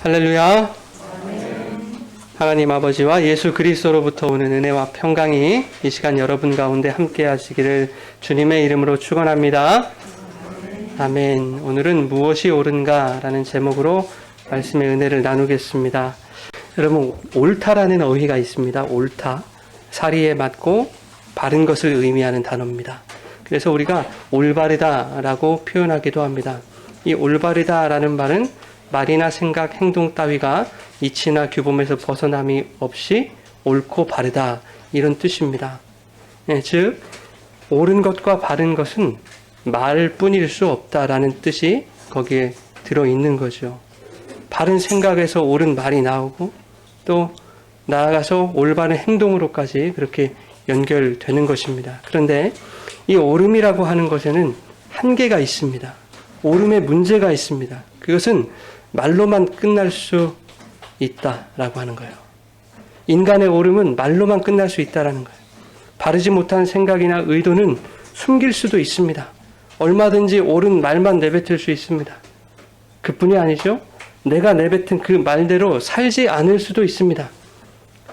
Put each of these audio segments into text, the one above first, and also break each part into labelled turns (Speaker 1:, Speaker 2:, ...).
Speaker 1: 할렐루야. 하나님 아버지와 예수 그리스도로부터 오는 은혜와 평강이 이 시간 여러분 가운데 함께 하시기를 주님의 이름으로 축원합니다. 아멘. 오늘은 무엇이 옳은가 라는 제목으로 말씀의 은혜를 나누겠습니다. 여러분, 옳다라는 어휘가 있습니다. 옳다. 사리에 맞고 바른 것을 의미하는 단어입니다. 그래서 우리가 올바르다라고 표현하기도 합니다. 이 올바르다라는 말은 말이나 생각, 행동 따위가 이치나 규범에서 벗어남이 없이 옳고 바르다 이런 뜻입니다. 즉 옳은 것과 바른 것은 말뿐일 수 없다라는 뜻이 거기에 들어있는 거죠. 바른 생각에서 옳은 말이 나오고 또 나아가서 올바른 행동으로까지 그렇게 연결되는 것입니다. 그런데 이 옳음이라고 하는 것에는 한계가 있습니다. 옳음에 문제가 있습니다. 그것은 말로만 끝날 수 있다라고 하는 거예요. 인간의 옳음은 말로만 끝날 수 있다라는 거예요. 바르지 못한 생각이나 의도는 숨길 수도 있습니다. 얼마든지 옳은 말만 내뱉을 수 있습니다. 그뿐이 아니죠. 내가 내뱉은 그 말대로 살지 않을 수도 있습니다.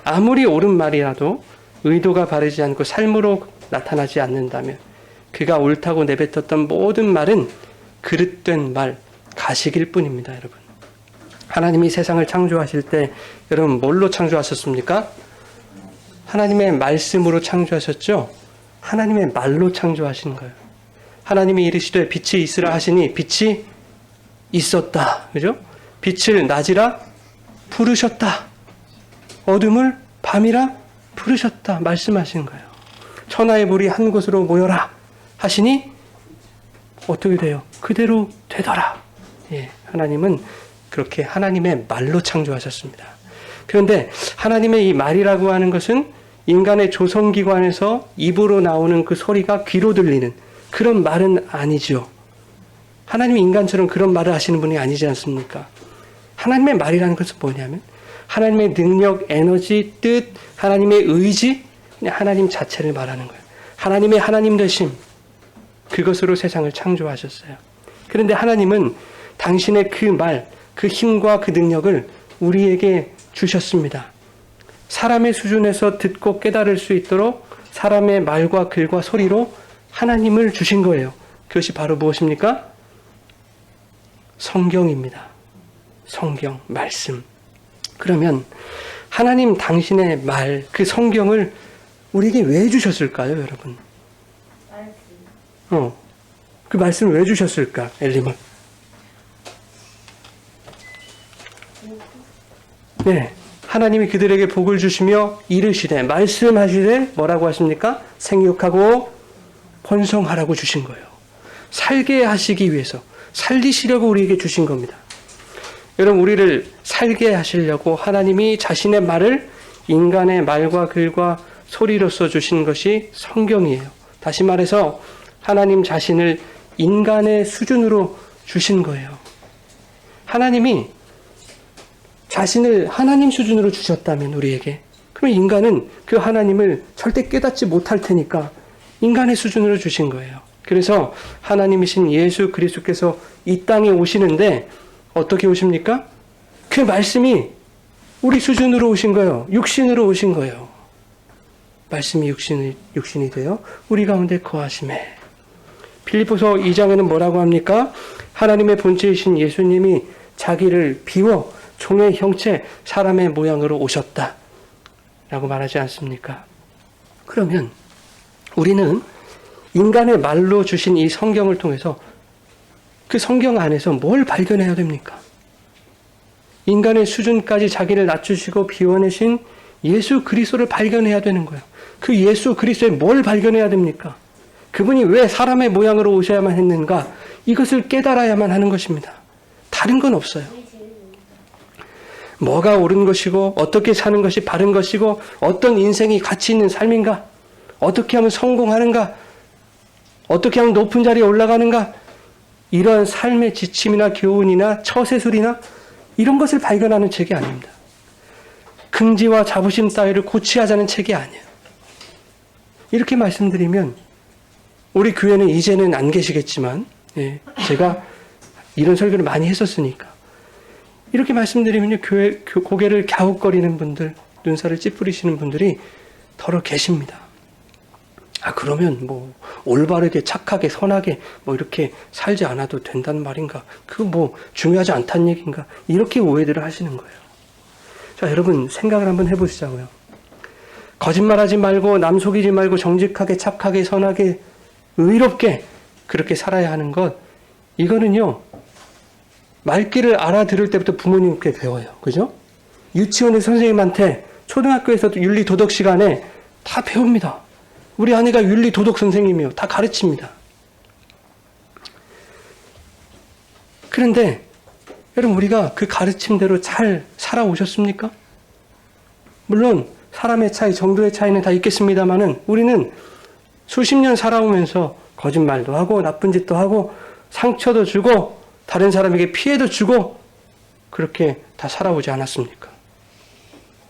Speaker 1: 아무리 옳은 말이라도 의도가 바르지 않고 삶으로 나타나지 않는다면 그가 옳다고 내뱉었던 모든 말은 그릇된 말, 가식일 뿐입니다, 여러분. 하나님이 세상을 창조하실 때 여러분 뭘로 창조하셨습니까? 하나님의 말씀으로 창조하셨죠? 하나님의 말로 창조하신 거예요. 하나님이 이르시되 빛이 있으라 하시니 빛이 있었다. 그죠? 빛을 낮이라 부르셨다. 어둠을 밤이라 부르셨다. 말씀하신 거예요. 천하의 불이 한 곳으로 모여라 하시니 어떻게 돼요? 그대로 되더라. 예, 하나님은 그렇게 하나님의 말로 창조하셨습니다. 그런데 하나님의 이 말이라고 하는 것은 인간의 조성기관에서 입으로 나오는 그 소리가 귀로 들리는 그런 말은 아니죠. 하나님이 인간처럼 그런 말을 하시는 분이 아니지 않습니까? 하나님의 말이라는 것은 뭐냐면 하나님의 능력, 에너지, 뜻, 하나님의 의지, 하나님 자체를 말하는 거예요. 하나님의 하나님 되심, 그것으로 세상을 창조하셨어요. 그런데 하나님은 당신의 그 말, 그 힘과 그 능력을 우리에게 주셨습니다. 사람의 수준에서 듣고 깨달을 수 있도록 사람의 말과 글과 소리로 하나님을 주신 거예요. 그것이 바로 무엇입니까? 성경입니다. 성경, 말씀. 그러면 하나님 당신의 말, 그 성경을 우리에게 왜 주셨을까요, 여러분? 그 말씀을 왜 주셨을까, 엘림은? 네, 하나님이 그들에게 복을 주시며 이르시되, 말씀하시되 뭐라고 하십니까? 생육하고 번성하라고 주신 거예요. 살게 하시기 위해서, 살리시려고 우리에게 주신 겁니다. 여러분, 우리를 살게 하시려고 하나님이 자신의 말을 인간의 말과 글과 소리로서 주신 것이 성경이에요. 다시 말해서 하나님 자신을 인간의 수준으로 주신 거예요. 하나님이 자신을 하나님 수준으로 주셨다면 우리에게, 그럼 인간은 그 하나님을 절대 깨닫지 못할 테니까 인간의 수준으로 주신 거예요. 그래서 하나님이신 예수 그리스도께서 이 땅에 오시는데 어떻게 오십니까? 그 말씀이 우리 수준으로 오신 거예요. 육신으로 오신 거예요. 말씀이 육신이 되어 우리 가운데 거하심에. 빌립보서 2장에는 뭐라고 합니까? 하나님의 본체이신 예수님이 자기를 비워 종의 형체, 사람의 모양으로 오셨다 라고 말하지 않습니까? 그러면 우리는 인간의 말로 주신 이 성경을 통해서 그 성경 안에서 뭘 발견해야 됩니까? 인간의 수준까지 자기를 낮추시고 비워내신 예수 그리스도를 발견해야 되는 거예요. 그 예수 그리스도에 뭘 발견해야 됩니까? 그분이 왜 사람의 모양으로 오셔야만 했는가? 이것을 깨달아야만 하는 것입니다. 다른 건 없어요. 뭐가 옳은 것이고 어떻게 사는 것이 바른 것이고 어떤 인생이 가치 있는 삶인가? 어떻게 하면 성공하는가? 어떻게 하면 높은 자리에 올라가는가? 이러한 삶의 지침이나 교훈이나 처세술이나 이런 것을 발견하는 책이 아닙니다. 긍지와 자부심 따위를 고취하자는 책이 아니에요. 이렇게 말씀드리면 우리 교회는 이제는 안 계시겠지만 제가 이런 설교를 많이 했었으니까 이렇게 말씀드리면요, 고개를 갸웃거리는 분들, 눈살을 찌푸리시는 분들이 더러 계십니다. 그러면 뭐 올바르게 착하게 선하게 뭐 이렇게 살지 않아도 된다는 말인가? 그거 뭐 중요하지 않다는 얘기인가? 이렇게 오해들을 하시는 거예요. 자, 여러분 생각을 한번 해보시자고요. 거짓말하지 말고 남 속이지 말고 정직하게 착하게 선하게 의롭게 그렇게 살아야 하는 것, 이거는요 말귀를 알아들을 때부터 부모님께 배워요. 그죠? 유치원의 선생님한테, 초등학교에서도 윤리 도덕 시간에 다 배웁니다. 우리 아내가 윤리 도덕 선생님이요. 다 가르칩니다. 그런데 여러분, 우리가 그 가르침대로 잘 살아오셨습니까? 물론 사람의 차이, 정도의 차이는 다 있겠습니다만은 우리는 수십 년 살아오면서 거짓말도 하고 나쁜 짓도 하고 상처도 주고 다른 사람에게 피해도 주고 그렇게 다 살아오지 않았습니까?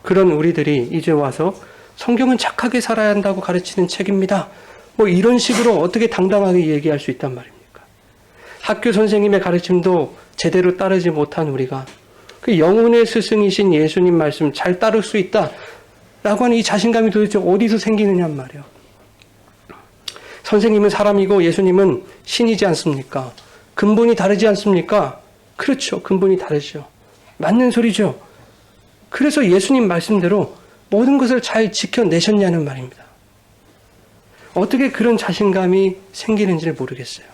Speaker 1: 그런 우리들이 이제 와서 성경은 착하게 살아야 한다고 가르치는 책입니다, 뭐 이런 식으로 어떻게 당당하게 얘기할 수 있단 말입니까? 학교 선생님의 가르침도 제대로 따르지 못한 우리가 그 영혼의 스승이신 예수님 말씀 잘 따를 수 있다 라고 하는 이 자신감이 도대체 어디서 생기느냔 말이에요. 선생님은 사람이고 예수님은 신이지 않습니까? 근본이 다르지 않습니까? 그렇죠. 근본이 다르죠. 맞는 소리죠. 그래서 예수님 말씀대로 모든 것을 잘 지켜내셨냐는 말입니다. 어떻게 그런 자신감이 생기는지를 모르겠어요.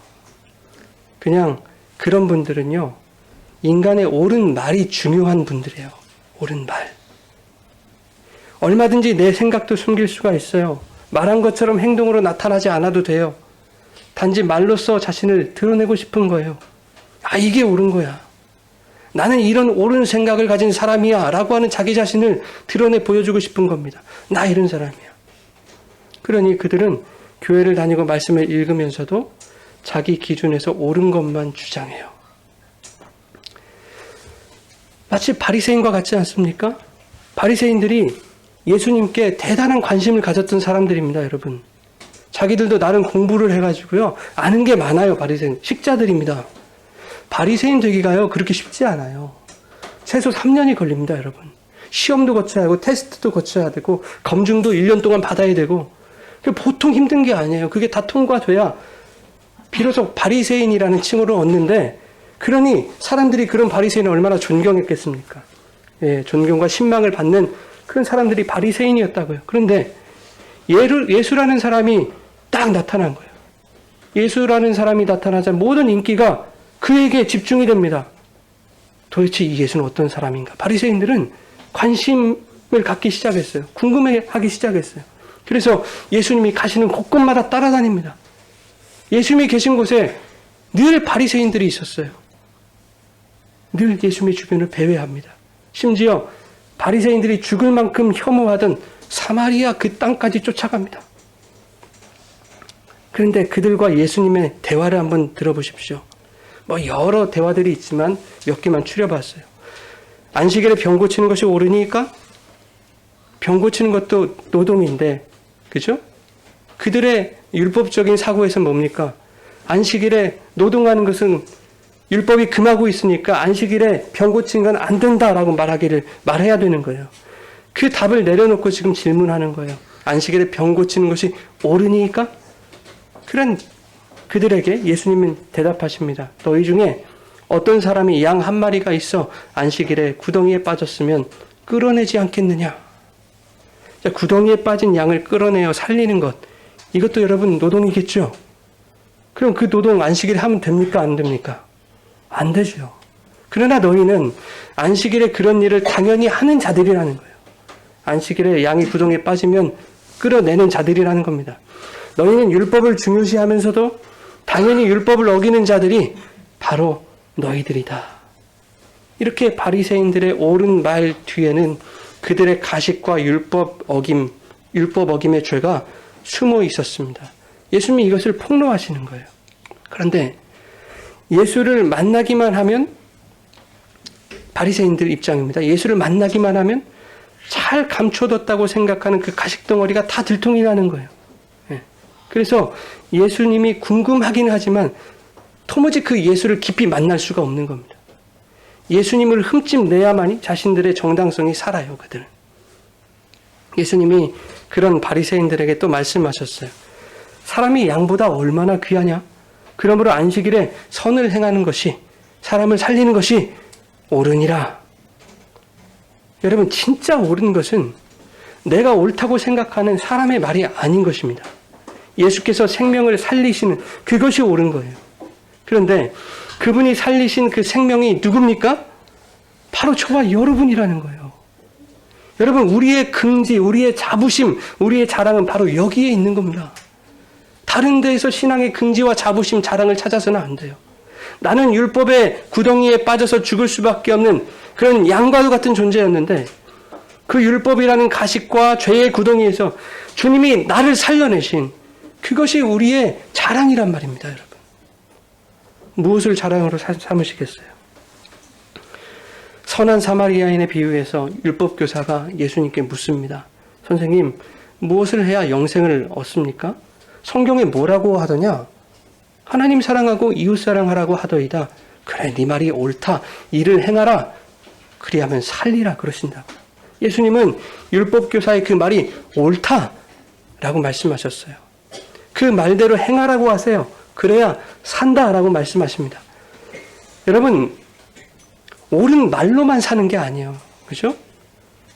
Speaker 1: 그냥 그런 분들은요, 인간의 옳은 말이 중요한 분들이에요. 옳은 말. 얼마든지 내 생각도 숨길 수가 있어요. 말한 것처럼 행동으로 나타나지 않아도 돼요. 단지 말로써 자신을 드러내고 싶은 거예요. 이게 옳은 거야. 나는 이런 옳은 생각을 가진 사람이야 라고 하는 자기 자신을 드러내 보여주고 싶은 겁니다. 나 이런 사람이야. 그러니 그들은 교회를 다니고 말씀을 읽으면서도 자기 기준에서 옳은 것만 주장해요. 마치 바리새인과 같지 않습니까? 바리새인들이 예수님께 대단한 관심을 가졌던 사람들입니다, 여러분. 자기들도 나름 공부를 해가지고요, 아는 게 많아요. 바리새인 식자들입니다. 바리새인 되기가요 그렇게 쉽지 않아요. 최소 3년이 걸립니다, 여러분. 시험도 거쳐야 하고 테스트도 거쳐야 되고 검증도 1년 동안 받아야 되고, 보통 힘든 게 아니에요. 그게 다 통과돼야 비로소 바리새인이라는 칭호를 얻는데, 그러니 사람들이 그런 바리새인을 얼마나 존경했겠습니까? 예, 존경과 신망을 받는 그런 사람들이 바리새인이었다고요. 그런데 예수라는 사람이 딱 나타난 거예요. 예수라는 사람이 나타나자 모든 인기가 그에게 집중이 됩니다. 도대체 이 예수는 어떤 사람인가? 바리새인들은 관심을 갖기 시작했어요. 궁금해하기 시작했어요. 그래서 예수님이 가시는 곳곳마다 따라다닙니다. 예수님이 계신 곳에 늘 바리새인들이 있었어요. 늘 예수님의 주변을 배회합니다. 심지어 바리새인들이 죽을 만큼 혐오하던 사마리아 그 땅까지 쫓아갑니다. 그런데 그들과 예수님의 대화를 한번 들어보십시오. 뭐 여러 대화들이 있지만 몇 개만 추려봤어요. 안식일에 병 고치는 것이 옳으니까? 병 고치는 것도 노동인데, 그죠? 그들의 율법적인 사고에서 뭡니까? 안식일에 노동하는 것은 율법이 금하고 있으니까 안식일에 병 고치는 건 안 된다라고 말해야 되는 거예요. 그 답을 내려놓고 지금 질문하는 거예요. 안식일에 병 고치는 것이 옳으니까? 그런 그들에게 예수님은 대답하십니다. 너희 중에 어떤 사람이 양 한 마리가 있어 안식일에 구덩이에 빠졌으면 끌어내지 않겠느냐? 자, 구덩이에 빠진 양을 끌어내어 살리는 것, 이것도 여러분 노동이겠죠? 그럼 그 노동 안식일에 하면 됩니까? 안 됩니까? 안 되죠. 그러나 너희는 안식일에 그런 일을 당연히 하는 자들이라는 거예요. 안식일에 양이 구덩이에 빠지면 끌어내는 자들이라는 겁니다. 너희는 율법을 중요시하면서도 당연히 율법을 어기는 자들이 바로 너희들이다. 이렇게 바리새인들의 옳은 말 뒤에는 그들의 가식과 율법 어김의 죄가 숨어 있었습니다. 예수님이 이것을 폭로하시는 거예요. 그런데 예수를 만나기만 하면, 바리새인들 입장입니다. 예수를 만나기만 하면 잘 감춰뒀다고 생각하는 그 가식덩어리가 다 들통이 나는 거예요. 그래서 예수님이 궁금하긴 하지만 도무지 그 예수를 깊이 만날 수가 없는 겁니다. 예수님을 흠집내야만이 자신들의 정당성이 살아요. 그들은. 예수님이 그런 바리새인들에게 또 말씀하셨어요. 사람이 양보다 얼마나 귀하냐? 그러므로 안식일에 선을 행하는 것이, 사람을 살리는 것이 옳으니라. 여러분, 진짜 옳은 것은 내가 옳다고 생각하는 사람의 말이 아닌 것입니다. 예수께서 생명을 살리시는 그것이 옳은 거예요. 그런데 그분이 살리신 그 생명이 누굽니까? 바로 저와 여러분이라는 거예요. 여러분, 우리의 긍지, 우리의 자부심, 우리의 자랑은 바로 여기에 있는 겁니다. 다른 데에서 신앙의 긍지와 자부심, 자랑을 찾아서는 안 돼요. 나는 율법의 구덩이에 빠져서 죽을 수밖에 없는 그런 양과도 같은 존재였는데 그 율법이라는 가식과 죄의 구덩이에서 주님이 나를 살려내신 그것이 우리의 자랑이란 말입니다, 여러분. 무엇을 자랑으로 삼으시겠어요? 선한 사마리아인의 비유에서 율법교사가 예수님께 묻습니다. 선생님, 무엇을 해야 영생을 얻습니까? 성경에 뭐라고 하더냐? 하나님 사랑하고 이웃 사랑하라고 하더이다. 그래, 네 말이 옳다. 이를 행하라. 그리하면 살리라 그러신다. 예수님은 율법교사의 그 말이 옳다라고 말씀하셨어요. 그 말대로 행하라고 하세요. 그래야 산다라고 말씀하십니다. 여러분, 옳은 말로만 사는 게 아니에요. 그죠?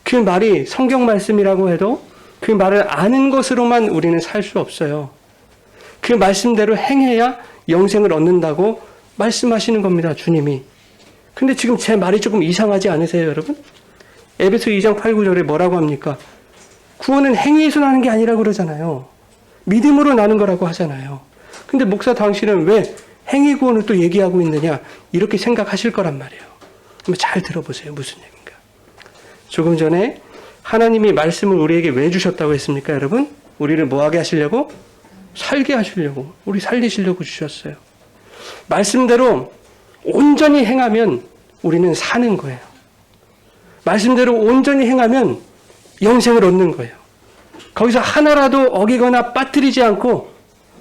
Speaker 1: 그 말이 성경 말씀이라고 해도 그 말을 아는 것으로만 우리는 살 수 없어요. 그 말씀대로 행해야 영생을 얻는다고 말씀하시는 겁니다, 주님이. 근데 지금 제 말이 조금 이상하지 않으세요, 여러분? 에베소 2장 8, 9절에 뭐라고 합니까? 구원은 행위에서 나는 게 아니라고 그러잖아요. 믿음으로 나는 거라고 하잖아요. 근데 목사 당신은 왜 행위 구원을 또 얘기하고 있느냐? 이렇게 생각하실 거란 말이에요. 한번 잘 들어보세요. 무슨 얘기인가? 조금 전에 하나님이 말씀을 우리에게 왜 주셨다고 했습니까, 여러분? 우리를 뭐 하게 하시려고? 살게 하시려고, 우리 살리시려고 주셨어요. 말씀대로 온전히 행하면 우리는 사는 거예요. 말씀대로 온전히 행하면 영생을 얻는 거예요. 거기서 하나라도 어기거나 빠뜨리지 않고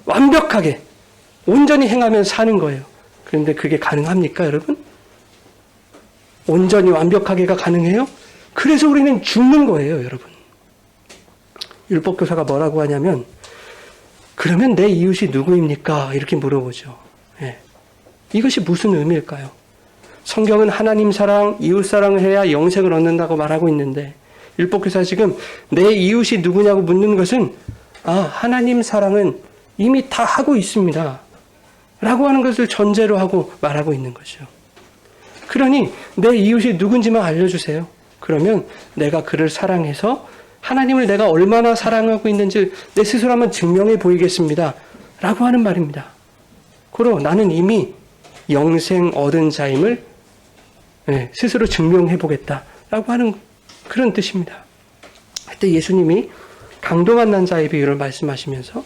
Speaker 1: 완벽하게 온전히 행하면 사는 거예요. 그런데 그게 가능합니까, 여러분? 온전히 완벽하게가 가능해요? 그래서 우리는 죽는 거예요, 여러분. 율법교사가 뭐라고 하냐면, 그러면 내 이웃이 누구입니까? 이렇게 물어보죠. 예. 이것이 무슨 의미일까요? 성경은 하나님 사랑, 이웃 사랑을 해야 영생을 얻는다고 말하고 있는데 율법교사 지금 내 이웃이 누구냐고 묻는 것은 하나님 사랑은 이미 다 하고 있습니다. 라고 하는 것을 전제로 하고 말하고 있는 거죠. 그러니 내 이웃이 누군지만 알려주세요. 그러면 내가 그를 사랑해서 하나님을 내가 얼마나 사랑하고 있는지 내 스스로 한번 증명해 보이겠습니다. 라고 하는 말입니다. 그러 나는 이미 영생 얻은 자임을 스스로 증명해 보겠다. 라고 하는 그런 뜻입니다. 그때 예수님이 강도 만난 자의 비유를 말씀하시면서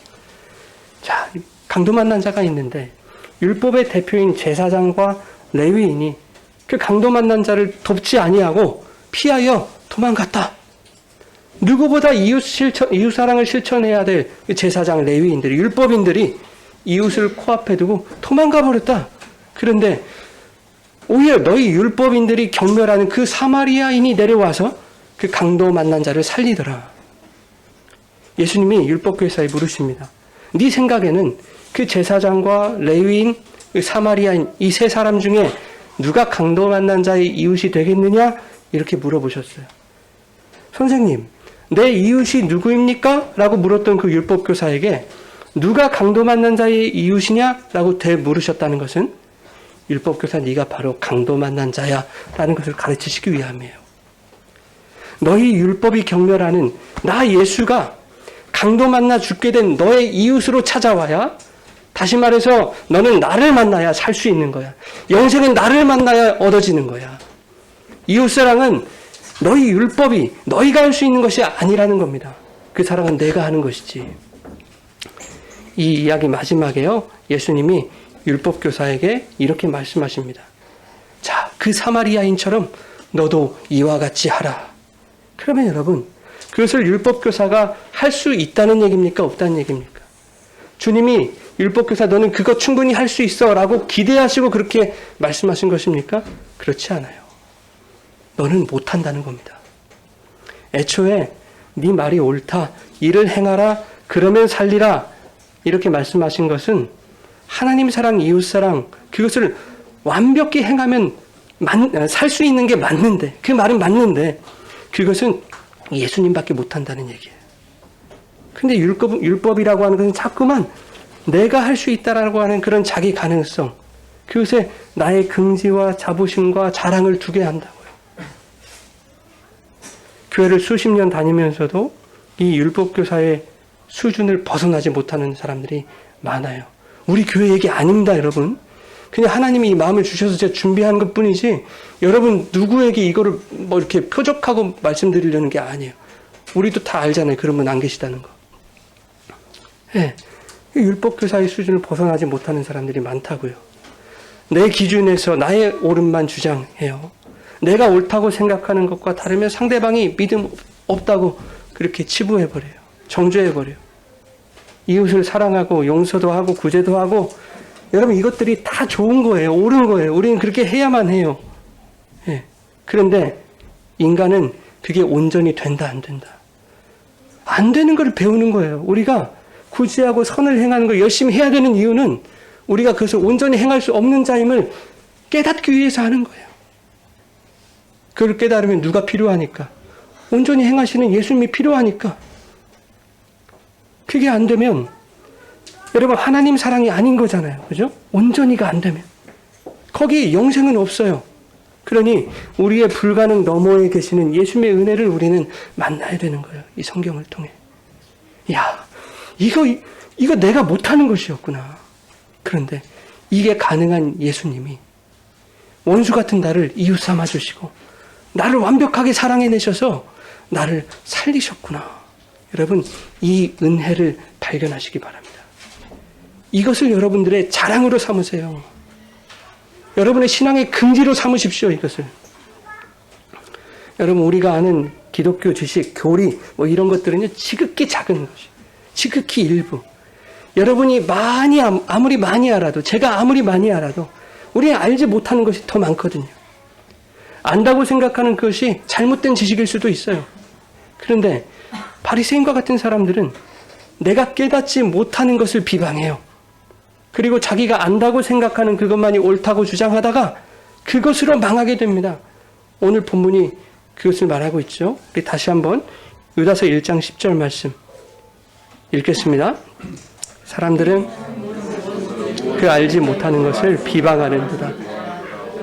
Speaker 1: 자, 강도 만난 자가 있는데 율법의 대표인 제사장과 레위인이 그 강도 만난 자를 돕지 아니하고 피하여 도망갔다. 누구보다 이웃 사랑을 실천해야 될 제사장 레위인들이, 율법인들이 이웃을 코앞에 두고 도망가 버렸다. 그런데 오히려 너희 율법인들이 경멸하는 그 사마리아인이 내려와서 그 강도 만난 자를 살리더라. 예수님이 율법교사에 물으십니다. 네 생각에는 그 제사장과 레위인, 그 사마리아인 이 세 사람 중에 누가 강도 만난 자의 이웃이 되겠느냐? 이렇게 물어보셨어요. 선생님, 내 이웃이 누구입니까? 라고 물었던 그 율법교사에게 누가 강도 만난 자의 이웃이냐? 라고 되물으셨다는 것은 율법교사 네가 바로 강도 만난 자야 라는 것을 가르치시기 위함이에요. 너희 율법이 경멸하는 나 예수가 강도 만나 죽게 된 너의 이웃으로 찾아와야, 다시 말해서 너는 나를 만나야 살 수 있는 거야. 영생은 나를 만나야 얻어지는 거야. 이웃사랑은 너희 율법이 너희가 할 수 있는 것이 아니라는 겁니다. 그 사랑은 내가 하는 것이지. 이 이야기 마지막에요, 예수님이 율법교사에게 이렇게 말씀하십니다. 자, 그 사마리아인처럼 너도 이와 같이 하라. 그러면 여러분, 그것을 율법교사가 할 수 있다는 얘기입니까? 없다는 얘기입니까? 주님이 율법교사 너는 그거 충분히 할 수 있어 라고 기대하시고 그렇게 말씀하신 것입니까? 그렇지 않아요. 너는 못한다는 겁니다. 애초에 네 말이 옳다. 이를 행하라. 그러면 살리라. 이렇게 말씀하신 것은 하나님 사랑, 이웃 사랑 그것을 완벽히 행하면 살 수 있는 게 맞는데 그 말은 맞는데 그것은 예수님밖에 못한다는 얘기예요. 근데 율법이라고 하는 것은 자꾸만 내가 할 수 있다라고 하는 그런 자기 가능성 그것에 나의 긍지와 자부심과 자랑을 두게 한다고요. 교회를 수십 년 다니면서도 이 율법교사의 수준을 벗어나지 못하는 사람들이 많아요. 우리 교회 얘기 아닙니다, 여러분. 그냥 하나님이 이 마음을 주셔서 제가 준비한 것 뿐이지 여러분 누구에게 이거를 뭐 이렇게 표적하고 말씀드리려는 게 아니에요. 우리도 다 알잖아요. 그런 분 안 계시다는 거. 네. 율법교사의 수준을 벗어나지 못하는 사람들이 많다고요. 내 기준에서 나의 옳음만 주장해요. 내가 옳다고 생각하는 것과 다르면 상대방이 믿음 없다고 그렇게 치부해버려요. 정죄해버려요. 이웃을 사랑하고 용서도 하고 구제도 하고 여러분 이것들이 다 좋은 거예요. 옳은 거예요. 우리는 그렇게 해야만 해요. 예. 그런데 인간은 그게 온전히 된다 안 된다. 안 되는 걸 배우는 거예요. 우리가 구제하고 선을 행하는 걸 열심히 해야 되는 이유는 우리가 그것을 온전히 행할 수 없는 자임을 깨닫기 위해서 하는 거예요. 그걸 깨달으면 누가 필요하니까? 온전히 행하시는 예수님이 필요하니까. 그게 안 되면 여러분 하나님 사랑이 아닌 거잖아요. 그죠? 온전히가 안 되면. 거기 영생은 없어요. 그러니 우리의 불가능 너머에 계시는 예수님의 은혜를 우리는 만나야 되는 거예요. 이 성경을 통해. 야, 이거 내가 못하는 것이었구나. 그런데 이게 가능한 예수님이 원수 같은 나를 이웃 삼아 주시고 나를 완벽하게 사랑해내셔서 나를 살리셨구나. 여러분 이 은혜를 발견하시기 바랍니다. 이것을 여러분들의 자랑으로 삼으세요. 여러분의 신앙의 긍지로 삼으십시오. 이것을. 여러분 우리가 아는 기독교 지식, 교리 뭐 이런 것들은요 지극히 작은 것이 지극히 일부. 여러분이 아무리 많이 알아도 제가 아무리 많이 알아도 우리가 알지 못하는 것이 더 많거든요. 안다고 생각하는 것이 잘못된 지식일 수도 있어요. 그런데 바리새인과 같은 사람들은 내가 깨닫지 못하는 것을 비방해요. 그리고 자기가 안다고 생각하는 그것만이 옳다고 주장하다가 그것으로 망하게 됩니다. 오늘 본문이 그것을 말하고 있죠. 우리 다시 한번 유다서 1장 10절 말씀 읽겠습니다. 사람들은 그 알지 못하는 것을 비방하는도다.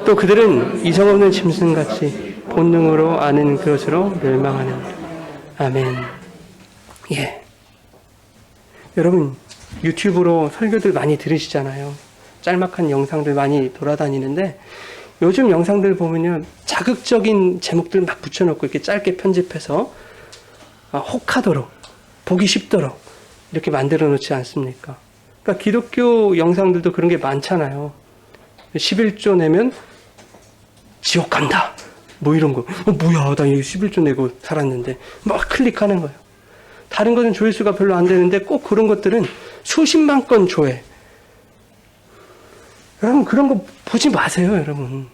Speaker 1: 또 그들은 이성 없는 짐승같이 본능으로 아는 것으로 멸망하는도다. 아멘. 예. 여러분 유튜브로 설교들 많이 들으시잖아요. 짤막한 영상들 많이 돌아다니는데 요즘 영상들 보면요 자극적인 제목들 막 붙여놓고 이렇게 짧게 편집해서 혹하도록 보기 쉽도록 이렇게 만들어 놓지 않습니까? 그러니까 기독교 영상들도 그런 게 많잖아요. 11조 내면 지옥 간다 뭐 이런 거. 뭐야 나 이거 11조 내고 살았는데 막 클릭하는 거예요. 다른 것은 조회수가 별로 안 되는데 꼭 그런 것들은 수십만 건 조회. 여러분 그런 거 보지 마세요. 여러분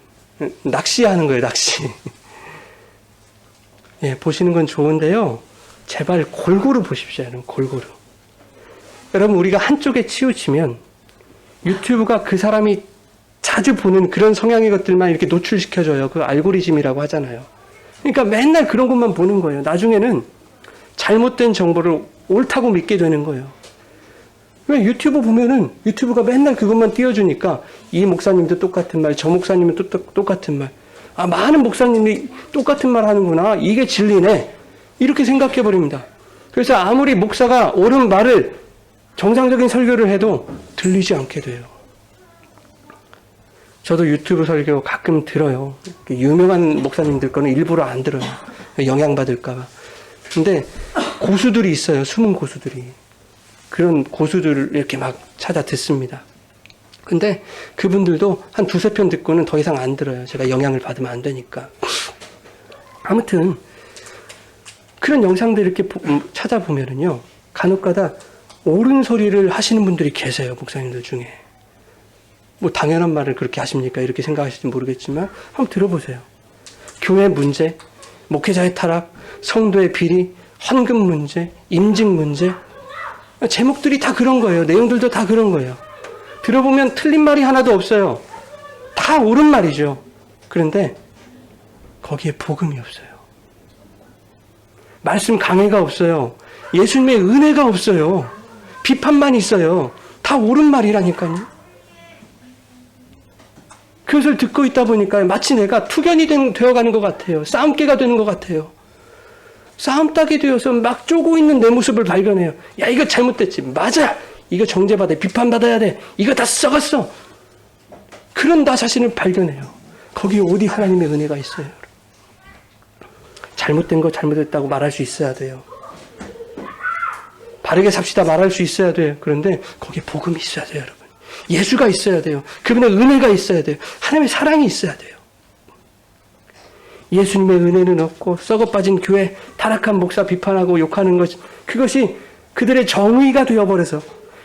Speaker 1: 낚시하는 거예요. 낚시. 예, 보시는 건 좋은데요 제발 골고루 보십시오. 여러분 골고루. 여러분 우리가 한쪽에 치우치면 유튜브가 그 사람이 자주 보는 그런 성향의 것들만 이렇게 노출시켜줘요. 그 알고리즘이라고 하잖아요. 그러니까 맨날 그런 것만 보는 거예요. 나중에는 잘못된 정보를 옳다고 믿게 되는 거예요. 왜 유튜브 보면은 유튜브가 맨날 그것만 띄워주니까 이 목사님도 똑같은 말, 저 목사님은 또 똑같은 말. 아, 많은 목사님이 똑같은 말 하는구나. 이게 진리네. 이렇게 생각해 버립니다. 그래서 아무리 목사가 옳은 말을 정상적인 설교를 해도 들리지 않게 돼요. 저도 유튜브 설교 가끔 들어요. 유명한 목사님들 거는 일부러 안 들어요. 영향받을까 봐. 근데 고수들이 있어요. 숨은 고수들이. 그런 고수들을 이렇게 막 찾아 듣습니다. 근데 그분들도 한 두세 편 듣고는 더 이상 안 들어요. 제가 영향을 받으면 안 되니까. 아무튼 그런 영상들 이렇게 찾아보면은요. 간혹가다 옳은 소리를 하시는 분들이 계세요. 목사님들 중에. 뭐 당연한 말을 그렇게 하십니까? 이렇게 생각하실지 모르겠지만 한번 들어보세요. 교회 문제, 목회자의 타락, 성도의 비리, 헌금 문제, 임직 문제, 제목들이 다 그런 거예요. 내용들도 다 그런 거예요. 들어보면 틀린 말이 하나도 없어요. 다 옳은 말이죠. 그런데 거기에 복음이 없어요. 말씀 강해가 없어요. 예수님의 은혜가 없어요. 비판만 있어요. 다 옳은 말이라니까요. 그것을 듣고 있다 보니까 마치 내가 투견이 되어가는 것 같아요. 싸움개가 되는 것 같아요. 싸움 딱이 되어서 막 쪼고 있는 내 모습을 발견해요. 야, 이거 잘못됐지. 맞아. 이거 정죄받아야 돼. 비판받아야 돼. 이거 다 썩었어. 그런 나 자신을 발견해요. 거기에 어디 하나님의 은혜가 있어요. 잘못된 거 잘못했다고 말할 수 있어야 돼요. 바르게 삽시다 말할 수 있어야 돼요. 그런데 거기에 복음이 있어야 돼요, 여러분. 예수가 있어야 돼요. 그분의 은혜가 있어야 돼요. 하나님의 사랑이 있어야 돼요. 예수님의 은혜는 없고 썩어빠진 교회, 타락한 목사 비판하고 욕하는 것, 그것이 그들의 정의가 되어버려서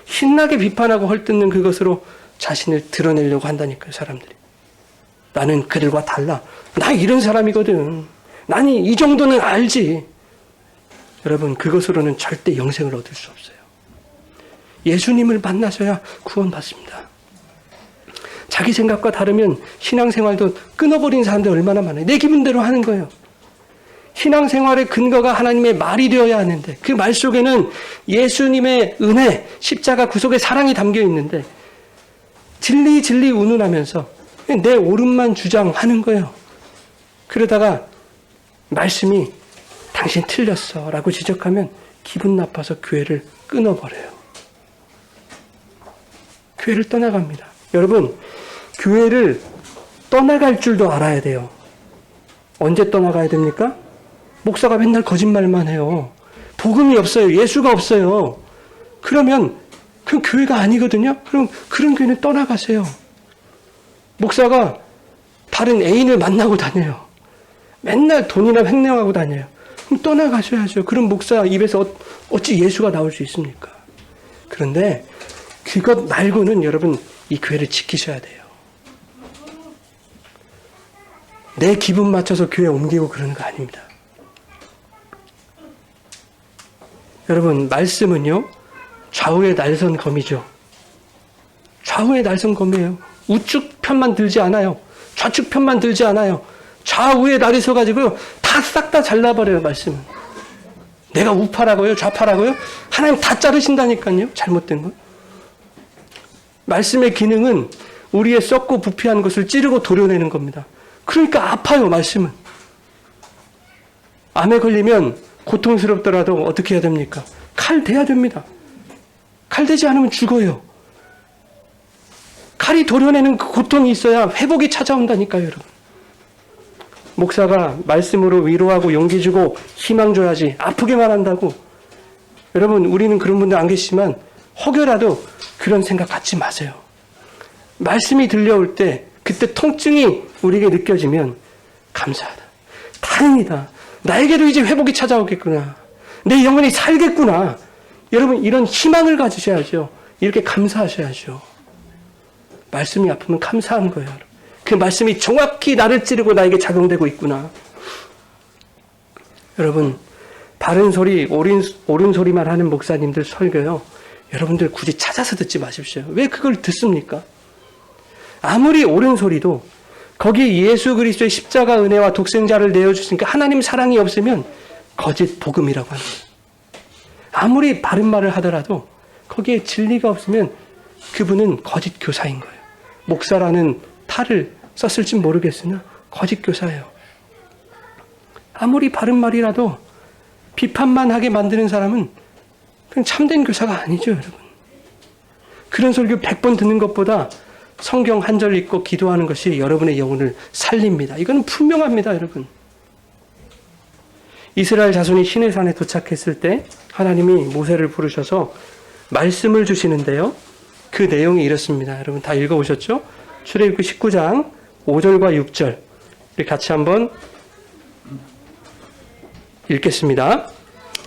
Speaker 1: 신나게 비판하고 헐뜯는 그것으로 자신을 드러내려고 한다니까요, 사람들이. 나는 그들과 달라. 나 이런 사람이거든. 나는 이 정도는 알지. 여러분, 그것으로는 절대 영생을 얻을 수 없어요. 예수님을 만나셔야 구원받습니다. 자기 생각과 다르면 신앙생활도 끊어버린 사람들 얼마나 많아요. 내 기분대로 하는 거예요. 신앙생활의 근거가 하나님의 말이 되어야 하는데 그 말 속에는 예수님의 은혜, 십자가 구속의 사랑이 담겨 있는데 진리 운운하면서 내 옳음만 주장하는 거예요. 그러다가 말씀이 당신 틀렸어 라고 지적하면 기분 나빠서 교회를 끊어버려요. 교회를 떠나갑니다. 여러분, 교회를 떠나갈 줄도 알아야 돼요. 언제 떠나가야 됩니까? 목사가 맨날 거짓말만 해요. 복음이 없어요. 예수가 없어요. 그러면 그 교회가 아니거든요. 그럼 그런 교회는 떠나가세요. 목사가 다른 애인을 만나고 다녀요. 맨날 돈이나 횡령하고 다녀요. 그럼 떠나가셔야죠. 그럼 목사 입에서 어찌 예수가 나올 수 있습니까? 그런데 그것 말고는 여러분 이 교회를 지키셔야 돼요. 내 기분 맞춰서 교회 옮기고 그러는 거 아닙니다. 여러분, 말씀은요, 좌우의 날선 검이죠. 좌우의 날선 검이에요. 우측 편만 들지 않아요. 좌측 편만 들지 않아요. 좌우에 날이 서가지고 다 싹 다 잘라버려요, 말씀은. 내가 우파라고요? 좌파라고요? 하나님 다 자르신다니까요, 잘못된 건. 말씀의 기능은 우리의 썩고 부패한 것을 찌르고 도려내는 겁니다. 그러니까 아파요, 말씀은. 암에 걸리면 고통스럽더라도 어떻게 해야 됩니까? 칼 대야 됩니다. 칼 대지 않으면 죽어요. 칼이 도려내는 그 고통이 있어야 회복이 찾아온다니까요, 여러분. 목사가 말씀으로 위로하고 용기 주고 희망 줘야지 아프게만 한다고. 여러분, 우리는 그런 분들 안 계시지만 혹여라도 그런 생각 갖지 마세요. 말씀이 들려올 때 그때 통증이 우리에게 느껴지면 감사하다. 다행이다. 나에게도 이제 회복이 찾아오겠구나. 내 영혼이 살겠구나. 여러분, 이런 희망을 가지셔야죠. 이렇게 감사하셔야죠. 말씀이 아프면 감사한 거예요. 그 말씀이 정확히 나를 찌르고 나에게 작용되고 있구나. 여러분, 바른 소리, 옳은 소리만 하는 목사님들 설교요, 여러분들 굳이 찾아서 듣지 마십시오. 왜 그걸 듣습니까? 아무리 옳은 소리도 거기에 예수 그리스도의 십자가 은혜와 독생자를 내어주시니까 하나님 사랑이 없으면 거짓 복음이라고 합니다. 아무리 바른 말을 하더라도 거기에 진리가 없으면 그분은 거짓 교사인 거예요. 목사라는 탈을 썼을지 모르겠으나 거짓 교사예요. 아무리 바른 말이라도 비판만 하게 만드는 사람은 그냥 참된 교사가 아니죠, 여러분. 그런 설교 100번 듣는 것보다 성경 한 절 읽고 기도하는 것이 여러분의 영혼을 살립니다. 이건 분명합니다, 여러분. 이스라엘 자손이 시내산에 도착했을 때 하나님이 모세를 부르셔서 말씀을 주시는데요. 그 내용이 이렇습니다. 여러분 다 읽어보셨죠? 출애굽기 19장 5절과 6절 우리 같이 한번 읽겠습니다.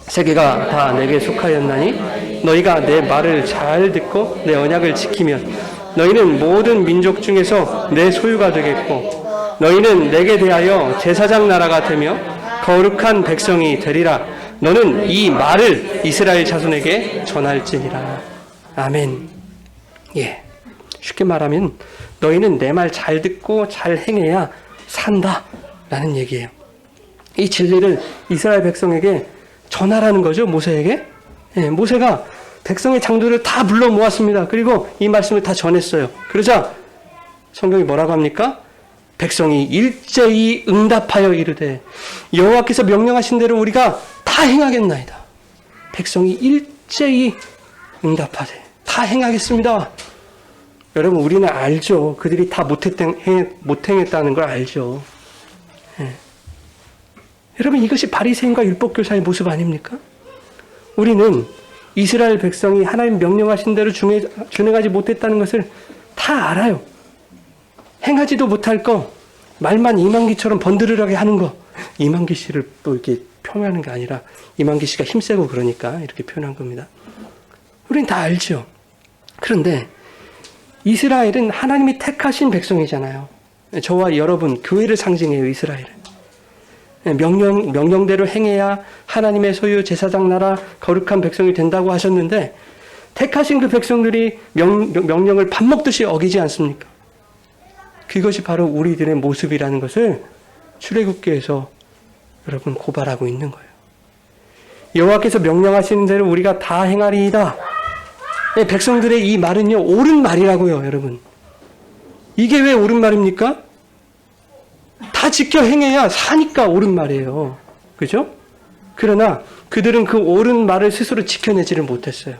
Speaker 1: 세계가 다 내게 속하였나니 너희가 내 말을 잘 듣고 내 언약을 지키면 너희는 모든 민족 중에서 내 소유가 되겠고 너희는 내게 대하여 제사장 나라가 되며 거룩한 백성이 되리라. 너는 이 말을 이스라엘 자손에게 전할지니라. 아멘. 예. 쉽게 말하면 너희는 내 말 잘 듣고 잘 행해야 산다 라는 얘기예요. 이 진리를 이스라엘 백성에게 전하라는 거죠. 모세에게. 예, 모세가 백성의 장로들을 다 불러 모았습니다. 그리고 이 말씀을 다 전했어요. 그러자 성경이 뭐라고 합니까? 백성이 일제히 응답하여 이르되 여호와께서 명령하신 대로 우리가 다 행하겠나이다. 백성이 일제히 응답하되 다 행하겠습니다. 여러분 우리는 알죠. 그들이 다 못 행했다는 걸 알죠. 예. 여러분 이것이 바리새인과 율법교사의 모습 아닙니까? 우리는 이스라엘 백성이 하나님 명령하신 대로 준행하지 못했다는 것을 다 알아요. 행하지도 못할 거, 말만 이만기처럼 번드르르하게 하는 거. 이만기 씨를 또 이렇게 표현하는 게 아니라 이만기 씨가 힘세고 그러니까 이렇게 표현한 겁니다. 우리는 다 알죠. 그런데 이스라엘은 하나님이 택하신 백성이잖아요. 저와 여러분, 교회를 상징해요, 이스라엘은. 명령대로 행해야 하나님의 소유 제사장 나라 거룩한 백성이 된다고 하셨는데 택하신 그 백성들이 명령을 밥 먹듯이 어기지 않습니까? 그것이 바로 우리들의 모습이라는 것을 출애굽기에서 여러분 고발하고 있는 거예요. 여호와께서 명령하시는 대로 우리가 다 행하리이다. 백성들의 이 말은요 옳은 말이라고요. 여러분 이게 왜 옳은 말입니까? 다 지켜 행해야 사니까 옳은 말이에요. 그죠? 그러나 그들은 그 옳은 말을 스스로 지켜내지를 못했어요.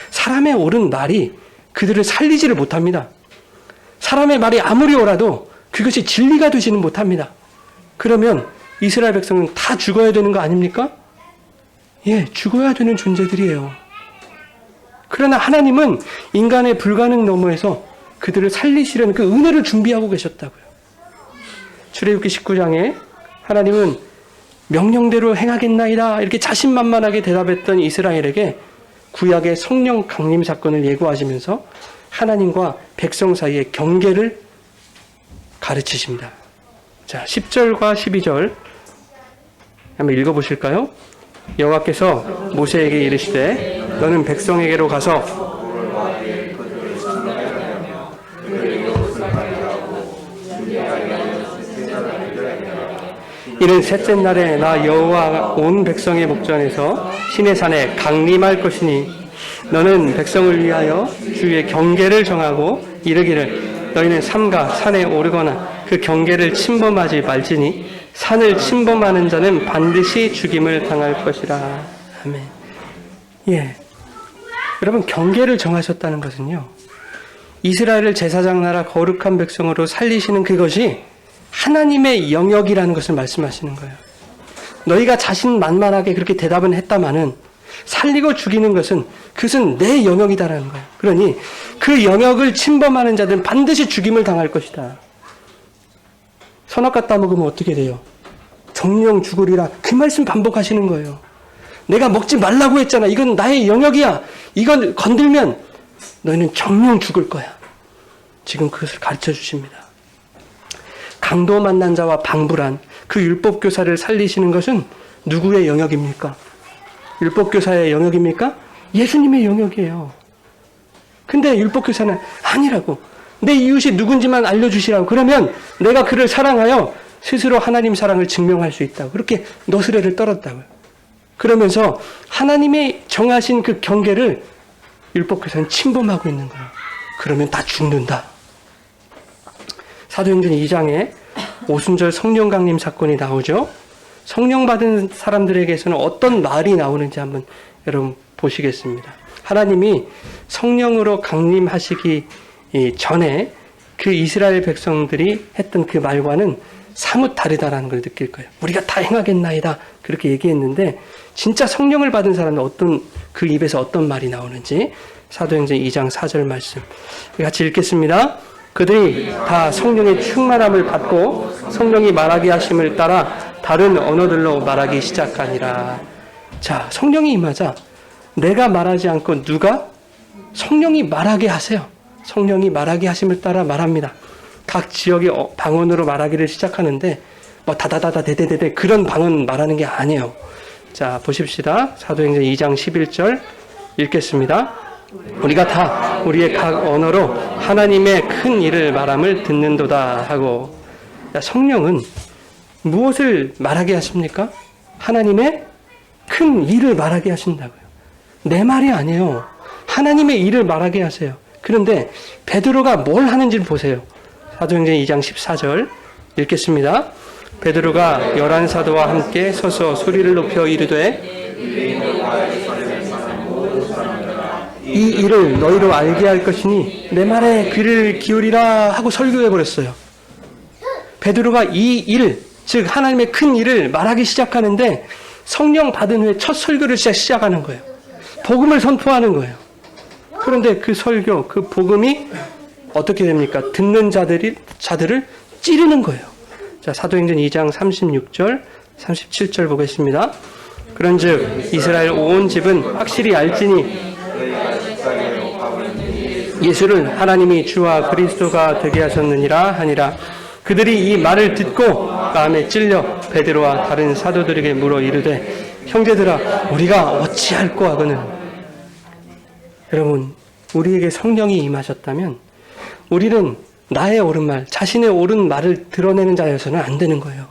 Speaker 1: 사람의 옳은 말이 그들을 살리지를 못합니다. 사람의 말이 아무리 옳아도 그것이 진리가 되지는 못합니다. 그러면 이스라엘 백성은 다 죽어야 되는 거 아닙니까? 예, 죽어야 되는 존재들이에요. 그러나 하나님은 인간의 불가능 너머에서 그들을 살리시려는 그 은혜를 준비하고 계셨다고요. 출애굽기 19장에 하나님은 명령대로 행하겠나이다 이렇게 자신만만하게 대답했던 이스라엘에게 구약의 성령 강림 사건을 예고하시면서 하나님과 백성 사이의 경계를 가르치십니다. 자, 10절과 12절 한번 읽어보실까요? 여호와께서 모세에게 이르시되 너는 백성에게로 가서 이는 셋째 날에 나 여호와 온 백성의 목전에서 시내 산에 강림할 것이니 너는 백성을 위하여 주의 경계를 정하고 이르기를 너희는 삼가 산에 오르거나 그 경계를 침범하지 말지니 산을 침범하는 자는 반드시 죽임을 당할 것이라. 아멘. 예, 여러분 경계를 정하셨다는 것은요 이스라엘을 제사장 나라 거룩한 백성으로 살리시는 그것이 하나님의 영역이라는 것을 말씀하시는 거예요. 너희가 자신만만하게 그렇게 대답은 했다마는 살리고 죽이는 것은 그것은 내 영역이다라는 거예요. 그러니 그 영역을 침범하는 자들은 반드시 죽임을 당할 것이다. 선악과 따먹으면 어떻게 돼요? 정령 죽으리라. 그 말씀 반복하시는 거예요. 내가 먹지 말라고 했잖아. 이건 나의 영역이야. 이건 건들면 너희는 정령 죽을 거야. 지금 그것을 가르쳐 주십니다. 강도 만난 자와 방불한 그 율법교사를 살리시는 것은 누구의 영역입니까? 율법교사의 영역입니까? 예수님의 영역이에요. 근데 율법교사는 아니라고. 내 이웃이 누군지만 알려주시라고. 그러면 내가 그를 사랑하여 스스로 하나님 사랑을 증명할 수 있다고. 그렇게 너스레를 떨었다고요. 그러면서 하나님이 정하신 그 경계를 율법교사는 침범하고 있는 거예요. 그러면 다 죽는다. 사도행전 2장에 오순절 성령 강림 사건이 나오죠. 성령 받은 사람들에게서는 어떤 말이 나오는지 한번 여러분 보시겠습니다. 하나님이 성령으로 강림하시기 전에 그 이스라엘 백성들이 했던 그 말과는 사뭇 다르다라는 걸 느낄 거예요. 우리가 다 행하겠나이다 그렇게 얘기했는데 진짜 성령을 받은 사람은 어떤 그 입에서 어떤 말이 나오는지 사도행전 2장 4절 말씀 같이 읽겠습니다. 그들이 다 성령의 충만함을 받고 성령이 말하게 하심을 따라 다른 언어들로 말하기 시작하니라. 자, 성령이 임하자 내가 말하지 않고 누가? 성령이 말하게 하세요. 성령이 말하게 하심을 따라 말합니다. 각 지역의 방언으로 말하기를 시작하는데 뭐 다다다다 대대대대 그런 방언 말하는 게 아니에요. 자, 보십시다. 사도행전 2장 11절 읽겠습니다. 우리가 다 우리의 각 언어로 하나님의 큰 일을 말함을 듣는도다 하고. 성령은 무엇을 말하게 하십니까? 하나님의 큰 일을 말하게 하신다고요. 내 말이 아니에요. 하나님의 일을 말하게 하세요. 그런데 베드로가 뭘 하는지를 보세요. 사도행전 2장 14절 읽겠습니다. 베드로가 11사도와 함께 서서 소리를 높여 이르되 이 일을 너희로 알게 할 것이니 내 말에 귀를 기울이라 하고 설교해 버렸어요. 베드로가 이 일, 즉 하나님의 큰 일을 말하기 시작하는데 성령 받은 후에 첫 설교를 시작하는 거예요. 복음을 선포하는 거예요. 그런데 그 설교, 그 복음이 어떻게 됩니까? 듣는 자들을 찌르는 거예요. 자, 사도행전 2장 36절, 37절 보겠습니다. 그런즉 이스라엘 온 집은 확실히 알지니 예수를 하나님이 주와 그리스도가 되게 하셨느니라 하니라. 그들이 이 말을 듣고 마음에 찔려 베드로와 다른 사도들에게 물어 이르되 형제들아 우리가 어찌할꼬 하거늘. 여러분, 우리에게 성령이 임하셨다면 우리는 나의 옳은 말, 자신의 옳은 말을 드러내는 자여서는 안 되는 거예요.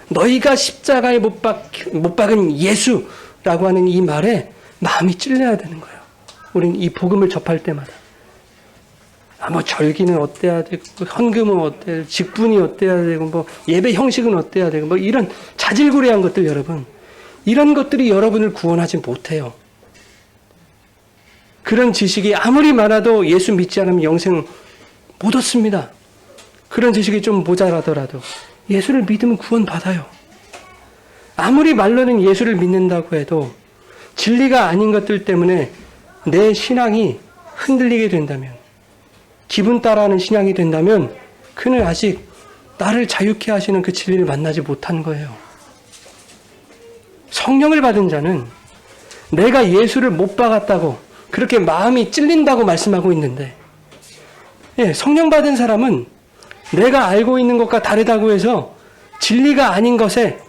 Speaker 1: 너희가 십자가에 못 박은 예수라고 하는 이 말에 마음이 찔려야 되는 거예요. 우리는 이 복음을 접할 때마다. 뭐 절기는 어때야 되고, 헌금은 어때야 되고, 직분이 어때야 되고, 뭐 예배 형식은 어때야 되고, 뭐 이런 자질구레한 것들 여러분, 이런 것들이 여러분을 구원하지 못해요. 그런 지식이 아무리 많아도 예수 믿지 않으면 영생 못 얻습니다. 그런 지식이 좀 모자라더라도 예수를 믿으면 구원 받아요. 아무리 말로는 예수를 믿는다고 해도 진리가 아닌 것들 때문에 내 신앙이 흔들리게 된다면, 기분 따라하는 신앙이 된다면 그는 아직 나를 자유케 하시는 그 진리를 만나지 못한 거예요. 성령을 받은 자는 내가 예수를 못 박았다고 그렇게 마음이 찔린다고 말씀하고 있는데, 성령 받은 사람은 내가 알고 있는 것과 다르다고 해서 진리가 아닌 것에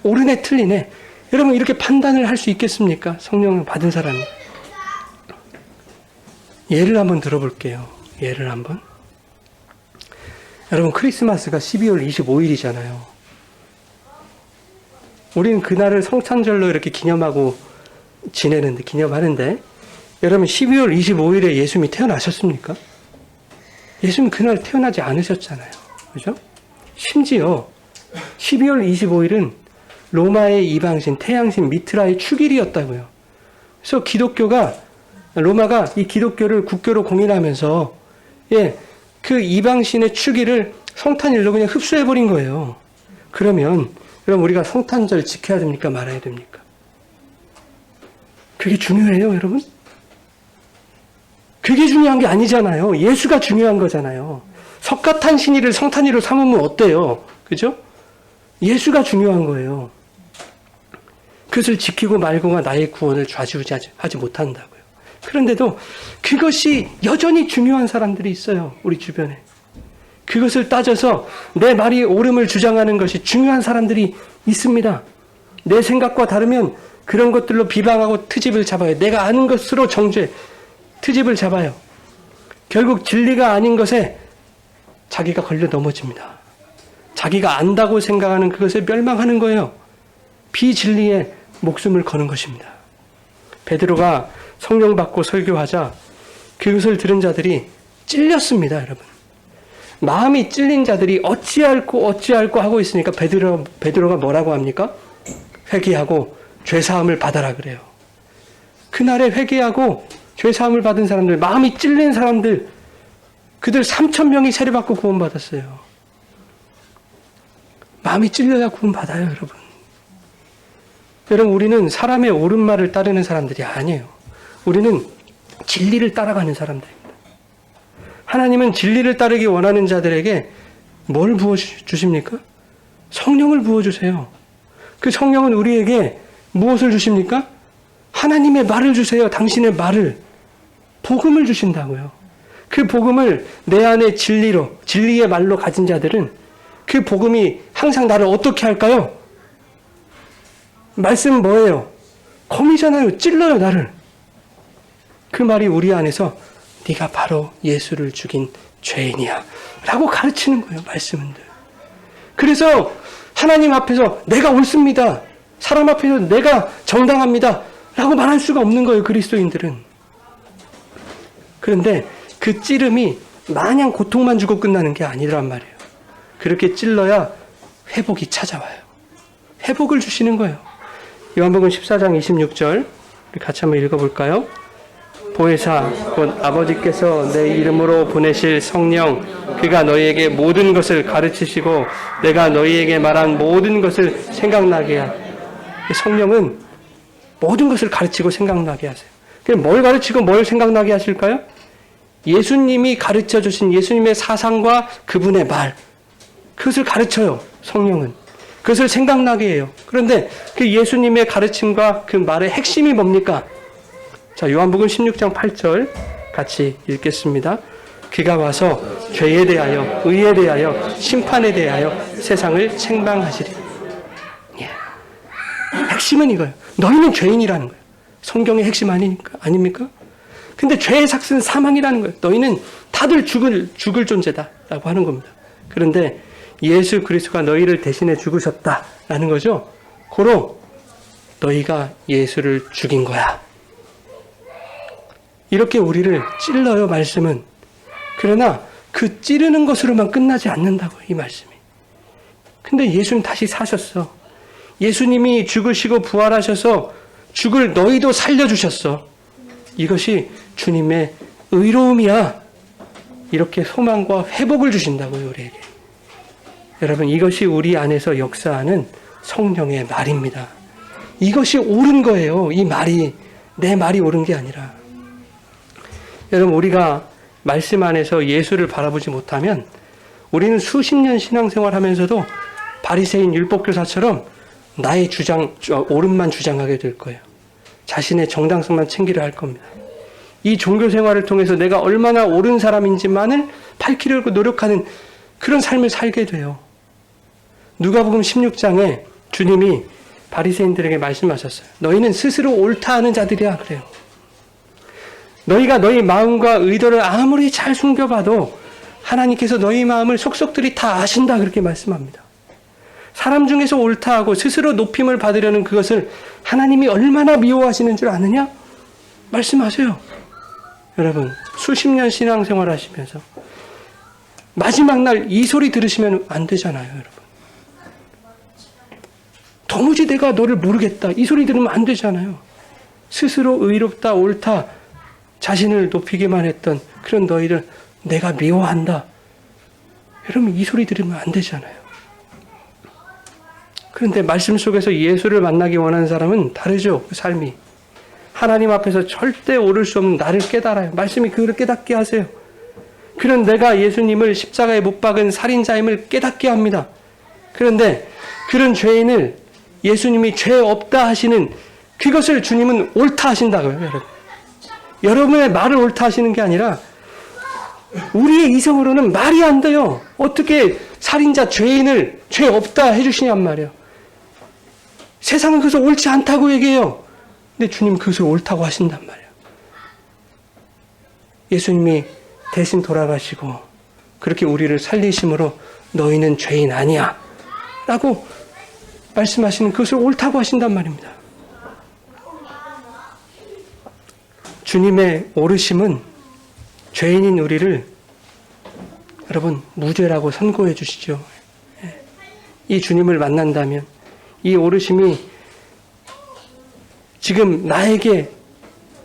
Speaker 1: 옳으네 틀리네, 여러분 이렇게 판단을 할 수 있겠습니까? 성령을 받은 사람이. 예를 한번 들어볼게요. 예를 한번. 여러분, 크리스마스가 12월 25일이잖아요. 우리는 그날을 성탄절로 이렇게 기념하는데, 여러분 12월 25일에 예수님이 태어나셨습니까? 예수님 그날 태어나지 않으셨잖아요. 그죠? 심지어 12월 25일은 로마의 이방신, 태양신 미트라의 축일이었다고요. 그래서 로마가 이 기독교를 국교로 공인하면서, 그 이방신의 축일을 성탄일로 그냥 흡수해버린 거예요. 그럼 우리가 성탄절 지켜야 됩니까? 말아야 됩니까? 그게 중요해요, 여러분? 그게 중요한 게 아니잖아요. 예수가 중요한 거잖아요. 석가탄신일을 성탄일로 삼으면 어때요? 그죠? 예수가 중요한 거예요. 그것을 지키고 말고가 나의 구원을 좌지우지하지 못한다고요. 그런데도 그것이 여전히 중요한 사람들이 있어요. 우리 주변에. 그것을 따져서 내 말이 옳음을 주장하는 것이 중요한 사람들이 있습니다. 내 생각과 다르면 그런 것들로 비방하고 트집을 잡아요. 내가 아는 것으로 정죄, 트집을 잡아요. 결국 진리가 아닌 것에 자기가 걸려 넘어집니다. 자기가 안다고 생각하는 그것에 멸망하는 거예요. 비진리에 목숨을 거는 것입니다. 베드로가 성령 받고 설교하자 그것을 들은 자들이 찔렸습니다, 여러분. 마음이 찔린 자들이 어찌할꼬 하고 있으니까 베드로가 뭐라고 합니까? 회개하고 죄사함을 받아라 그래요. 그날에 회개하고 죄사함을 받은 사람들, 마음이 찔린 사람들, 그들 3,000명이 세례받고 구원받았어요. 마음이 찔려야 구원받아요, 여러분. 여러분, 우리는 사람의 옳은 말을 따르는 사람들이 아니에요. 우리는 진리를 따라가는 사람들입니다. 하나님은 진리를 따르기 원하는 자들에게 뭘 부어주십니까? 성령을 부어주세요. 그 성령은 우리에게 무엇을 주십니까? 하나님의 말을 주세요. 당신의 말을. 복음을 주신다고요. 그 복음을 내 안에 진리로, 진리의 말로 가진 자들은 그 복음이 항상 나를 어떻게 할까요? 말씀은 뭐예요? 검이잖아요. 찔러요, 나를. 그 말이 우리 안에서 네가 바로 예수를 죽인 죄인이야 라고 가르치는 거예요. 말씀은. 그래서 하나님 앞에서 내가 옳습니다. 사람 앞에서 내가 정당합니다 라고 말할 수가 없는 거예요. 그리스도인들은. 그런데 그 찌름이 마냥 고통만 주고 끝나는 게 아니란 말이에요. 그렇게 찔러야 회복이 찾아와요. 회복을 주시는 거예요. 요한복음 14장 26절 같이 한번 읽어볼까요? 보혜사 곧 아버지께서 내 이름으로 보내실 성령 그가 너희에게 모든 것을 가르치시고 내가 너희에게 말한 모든 것을 생각나게 하라. 성령은 모든 것을 가르치고 생각나게 하세요. 그럼 뭘 가르치고 뭘 생각나게 하실까요? 예수님이 가르쳐 주신 예수님의 사상과 그분의 말, 그것을 가르쳐요. 성령은. 그것을 생각나게 해요. 그런데 그 예수님의 가르침과 그 말의 핵심이 뭡니까? 자, 요한복음 16장 8절 같이 읽겠습니다. 그가 와서 죄에 대하여, 의에 대하여, 심판에 대하여 세상을 책망하시리. 예. 핵심은 이거예요. 너희는 죄인이라는 거예요. 성경의 핵심 아닙니까? 근데 죄의 삭스는 사망이라는 거예요. 너희는 다들 죽을 존재다라고 하는 겁니다. 그런데 예수 그리스도가 너희를 대신해 죽으셨다라는 거죠. 고로 너희가 예수를 죽인 거야. 이렇게 우리를 찔러요, 말씀은. 그러나 그 찌르는 것으로만 끝나지 않는다고요, 이 말씀이. 근데 예수님 다시 사셨어. 예수님이 죽으시고 부활하셔서 죽을 너희도 살려주셨어. 이것이 주님의 의로움이야. 이렇게 소망과 회복을 주신다고요, 우리에게. 여러분, 이것이 우리 안에서 역사하는 성령의 말입니다. 이것이 옳은 거예요. 이 말이 내 말이 옳은 게 아니라. 여러분, 우리가 말씀 안에서 예수를 바라보지 못하면 우리는 수십 년 신앙생활하면서도 바리새인 율법교사처럼 나의 옳음만 주장하게 될 거예요. 자신의 정당성만 챙기려 할 겁니다. 이 종교생활을 통해서 내가 얼마나 옳은 사람인지만을 밝히려고 노력하는 그런 삶을 살게 돼요. 누가복음 16장에 주님이 바리새인들에게 말씀하셨어요. 너희는 스스로 옳다 하는 자들이야. 그래요. 너희가 너희 마음과 의도를 아무리 잘 숨겨봐도 하나님께서 너희 마음을 속속들이 다 아신다. 그렇게 말씀합니다. 사람 중에서 옳다 하고 스스로 높임을 받으려는 그것을 하나님이 얼마나 미워하시는 줄 아느냐? 말씀하세요. 여러분, 수십 년 신앙생활 하시면서 마지막 날 이 소리 들으시면 안 되잖아요, 여러분. 도무지 내가 너를 모르겠다. 이 소리 들으면 안 되잖아요. 스스로 의롭다, 옳다, 자신을 높이기만 했던 그런 너희를 내가 미워한다. 여러분, 이 소리 들으면 안 되잖아요. 그런데 말씀 속에서 예수를 만나기 원하는 사람은 다르죠. 그 삶이. 하나님 앞에서 절대 오를 수 없는 나를 깨달아요. 말씀이 그를 깨닫게 하세요. 그런 내가 예수님을 십자가에 못 박은 살인자임을 깨닫게 합니다. 그런데 그런 죄인을 예수님이 죄 없다 하시는 그것을 주님은 옳다 하신다고요. 여러분. 여러분의 말을 옳다 하시는 게 아니라 우리의 이성으로는 말이 안 돼요. 어떻게 살인자 죄인을 죄 없다 해주시냔 말이에요. 세상은 그것을 옳지 않다고 얘기해요. 근데 주님 그것을 옳다고 하신단 말이에요. 예수님이 대신 돌아가시고 그렇게 우리를 살리심으로 너희는 죄인 아니야 라고 말씀하시는 그것을 옳다고 하신단 말입니다. 주님의 오르심은 죄인인 우리를 여러분 무죄라고 선고해 주시죠. 이 주님을 만난다면 이 오르심이 지금 나에게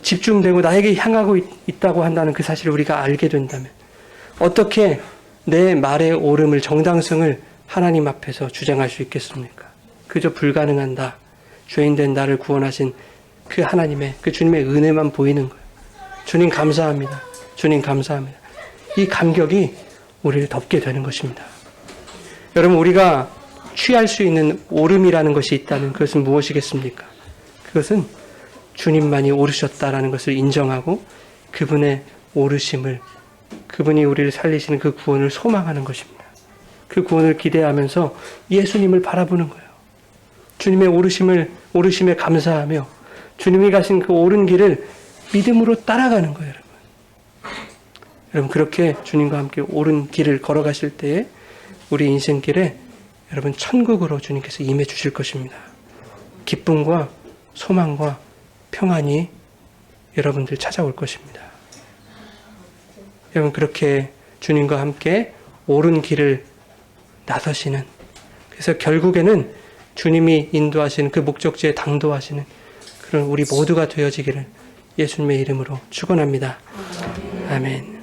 Speaker 1: 집중되고 나에게 향하고 있다고 한다는 그 사실을 우리가 알게 된다면 어떻게 내 말의 옳음을 정당성을 하나님 앞에서 주장할 수 있겠습니까? 그저 불가능한다. 죄인된 나를 구원하신 그 하나님의 그 주님의 은혜만 보이는 거예요. 주님 감사합니다. 주님 감사합니다. 이 감격이 우리를 덮게 되는 것입니다. 여러분, 우리가 취할 수 있는 옳음이라는 것이 있다면 그것은 무엇이겠습니까? 그것은 주님만이 오르셨다라는 것을 인정하고 그분의 오르심을, 그분이 우리를 살리시는 그 구원을 소망하는 것입니다. 그 구원을 기대하면서 예수님을 바라보는 거예요. 주님의 오르심에 감사하며 주님이 가신 그 옳은 길을 믿음으로 따라가는 거예요, 여러분. 여러분, 그렇게 주님과 함께 옳은 길을 걸어가실 때에 우리 인생길에 여러분 천국으로 주님께서 임해 주실 것입니다. 기쁨과 소망과 평안이 여러분들 찾아올 것입니다. 여러분, 그렇게 주님과 함께 옳은 길을 나서시는, 그래서 결국에는 주님이 인도하시는 그 목적지에 당도하시는 그런 우리 모두가 되어지기를 예수님의 이름으로 축원합니다. 아멘.